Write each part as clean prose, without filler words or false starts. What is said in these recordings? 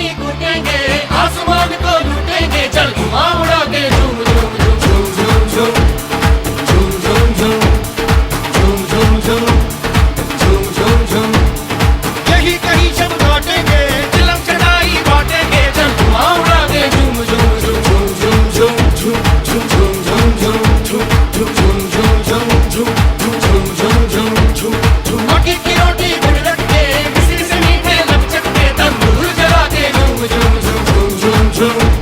रोटी कूटेंगे, आसमान को लूटेंगे, चल धुआं उड़ा के झूम झूम झूम झूम झूम झूम झूम झूम झूम झूम झूम झूम झूम। यही कहीं शब लौटेंगे, चिलम चढ़ाई बांटेंगे, चल धुआं उड़ा के झूम झूम झूम झूम झूम झूम झूम झूम झूम झूम झूम झूम झूम झूम झूम झूम झूम झूम झूम। मक्की की रोटी गुड़ रख के, मिश्री से मीठे लब चख के, तंदूर जला के झूम झूम झूम झूम झूम झूम।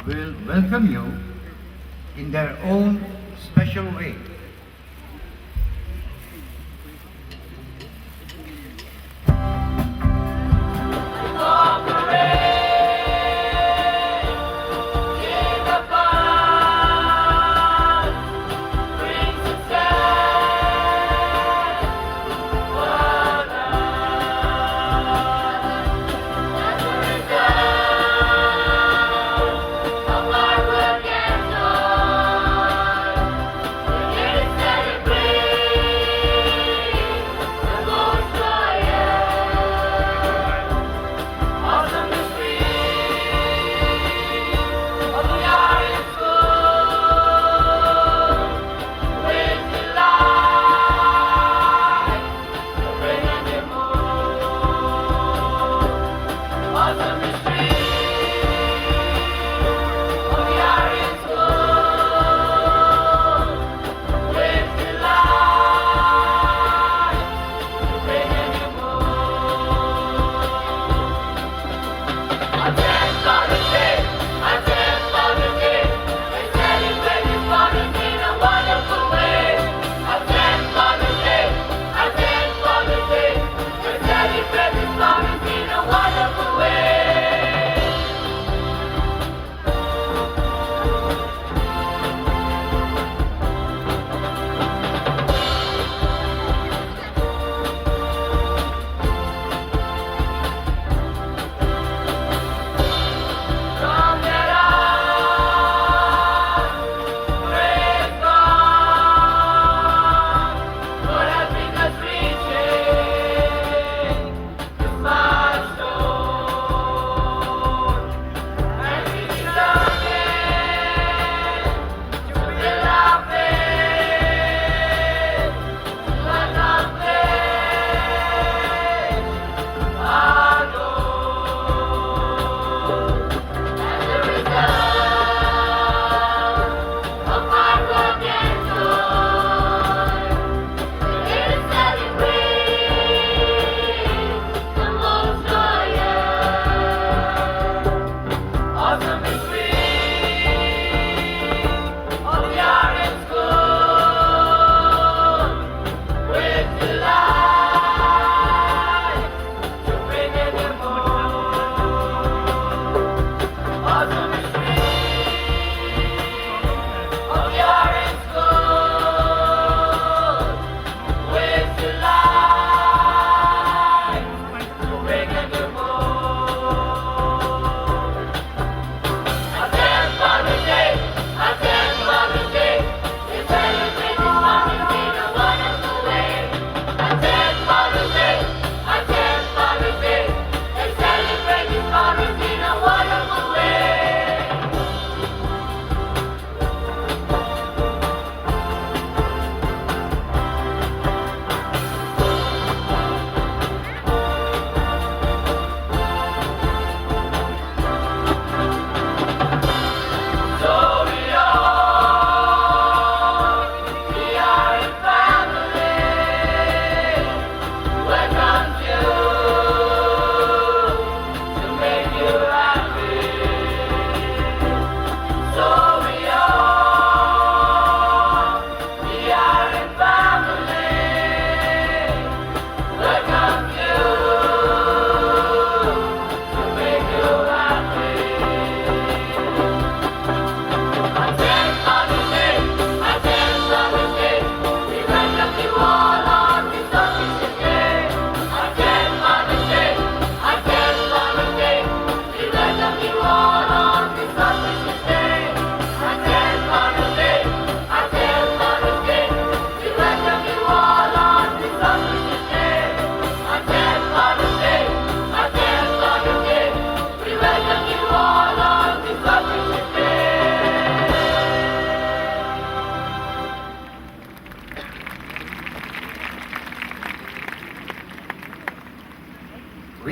will welcome you in their own special way.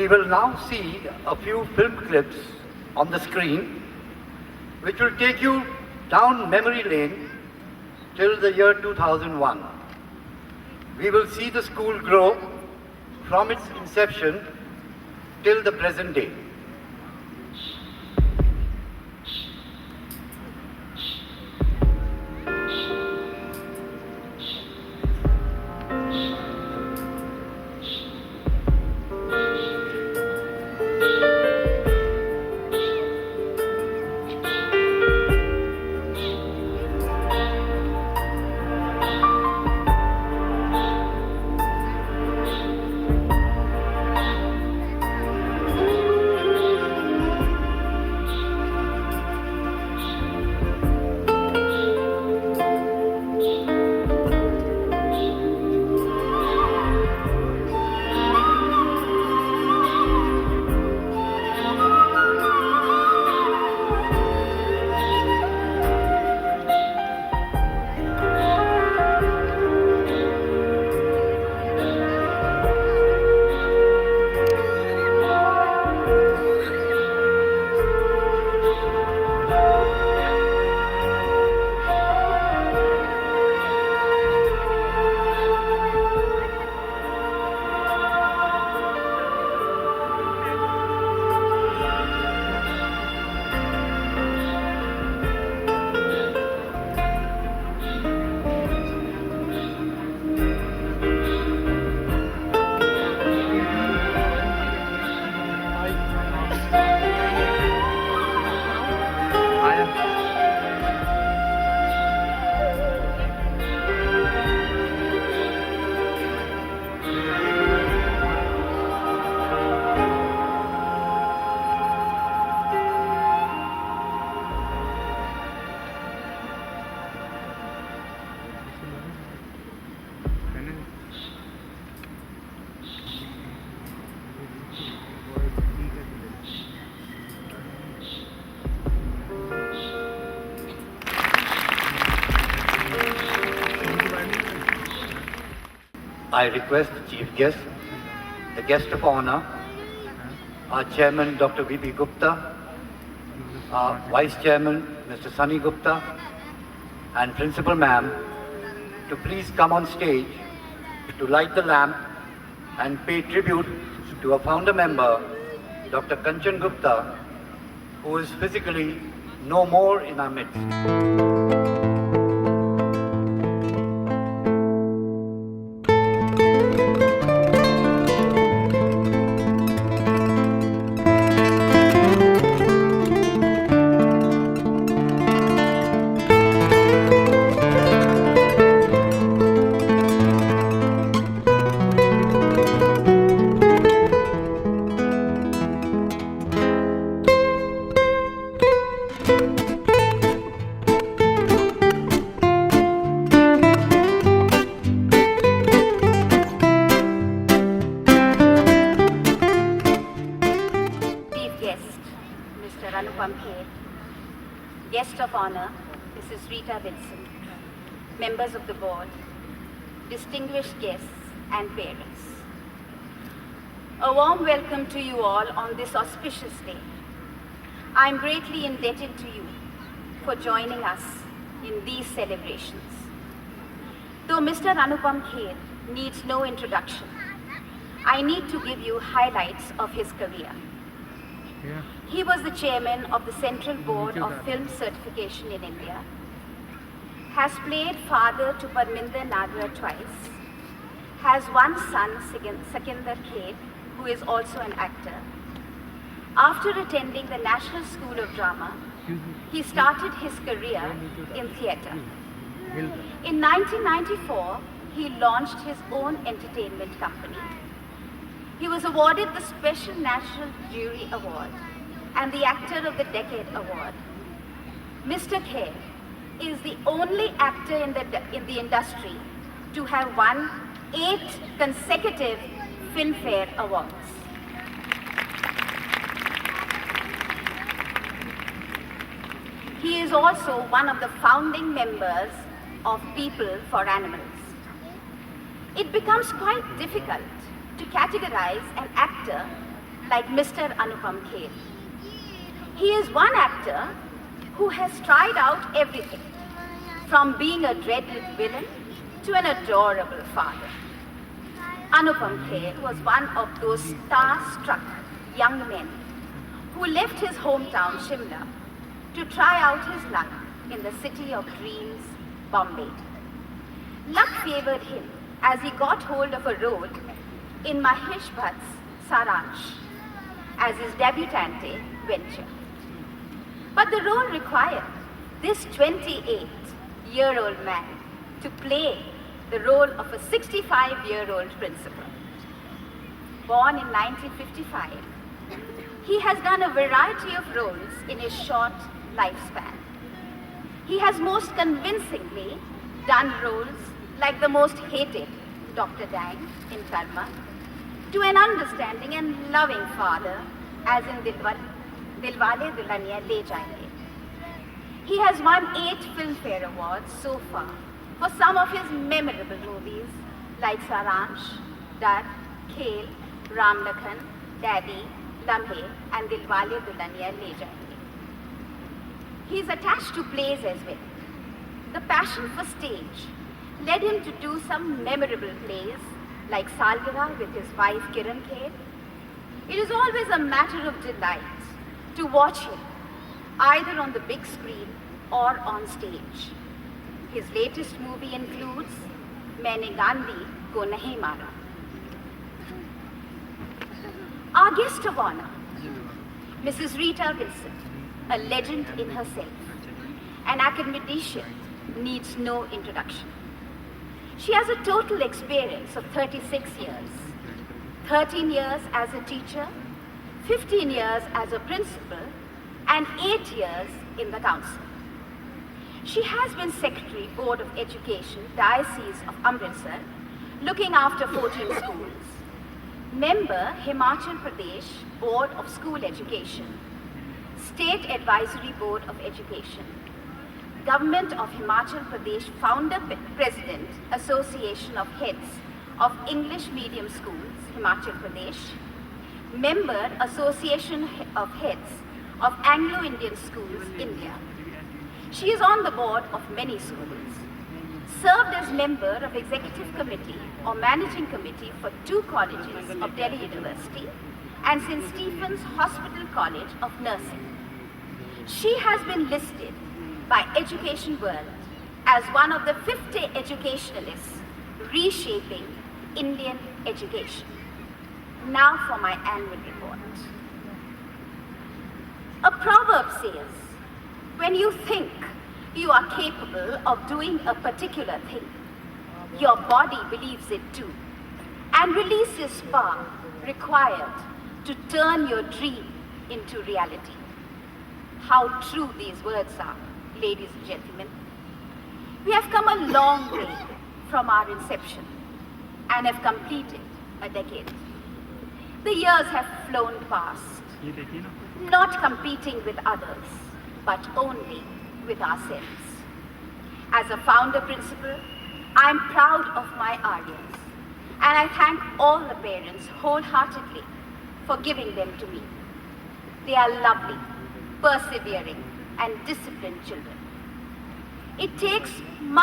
We will now see a few film clips on the screen which will take you down memory lane till the year 2001. We will see the school grow from its inception till the present day. I request the chief guest, the guest of honor, our chairman, Dr. V.P. Gupta, our vice chairman, Mr. Sunny Gupta, and principal ma'am, to please come on stage to light the lamp and pay tribute to our founder member, Dr. Kanchan Gupta, who is physically no more in our midst. Guest of honor, Mrs. Rita Vincent, members of the board, distinguished guests and parents. A warm welcome to you all on this auspicious day. I am greatly indebted to you for joining us in these celebrations. Though Mr. Anupam Kher needs no introduction, I need to give you highlights of his career. He was the chairman of the Central Board of Film Certification in India, has played father to Parminder Nadra twice, has one son, Sakinder Kher, who is also an actor. After attending the National School of Drama, he started his career in theatre. In 1994, he launched his own entertainment company. He was awarded the Special National Jury Award and the Actor of the Decade Award. Mr. Kher is the only actor in the industry to have won 8 consecutive Filmfare Awards. He is also one of the founding members of People for Animals. It becomes quite difficult to categorize an actor like Mr. Anupam Kher. He is one actor who has tried out everything, from being a dreaded villain to an adorable father. Anupam Kher was one of those star-struck young men who left his hometown Shimla to try out his luck in the city of dreams, Bombay. Luck favored him as he got hold of a role in Mahesh Bhatt's Saransh as his debutante venture. But the role required this 28-year-old man to play the role of a 65-year-old principal. Born in 1955, he has done a variety of roles in his short lifespan. He has most convincingly done roles like the most hated Dr. Dang in Karma, to an understanding and loving father as in Dilwale Dulhaniya Le Jayenge. He has won 8 Filmfare Awards so far for some of his memorable movies like Saransh, Dar, Khel, Ram Lakhan, Daddy, Lamhe and Dilwale Dulhaniya Le Jayenge. He is attached to plays as well. The passion for stage led him to do some memorable plays like Salgira with his wife Kiran Kher. It is always a matter of delight to watch him either on the big screen or on stage. His latest movie includes Maine Gandhi Ko Nahi Mara. Our guest of honor, Mrs. Rita Vincent, a legend in herself, an academician, needs no introduction. She has a total experience of 36 years, 13 years as a teacher, 15 years as a principal, and 8 years in the council. She has been Secretary, Board of Education, Diocese of Amritsar, looking after 14 schools, member, Himachal Pradesh Board of School Education, State Advisory Board of Education, Government of Himachal Pradesh Founder President, Association of Heads of English Medium Schools, Himachal Pradesh, member Association of Heads of Anglo-Indian Schools, India. She is on the board of many schools, served as member of Executive Committee or Managing Committee for 2 colleges of Delhi University and St. Stephen's Hospital College of Nursing. She has been listed by Education World as one of the 50 educationalists reshaping Indian education. Now for my annual report. A proverb says, when you think you are capable of doing a particular thing, your body believes it too and releases power required to turn your dream into reality. How true these words are, ladies and gentlemen. We have come a long way from our inception and have completed a decade. The years have flown past, not competing with others, but only with ourselves. As a founder principal, I am proud of my Aryans, and I thank all the parents wholeheartedly for giving them to me. They are lovely, persevering, and disciplined children. It takes much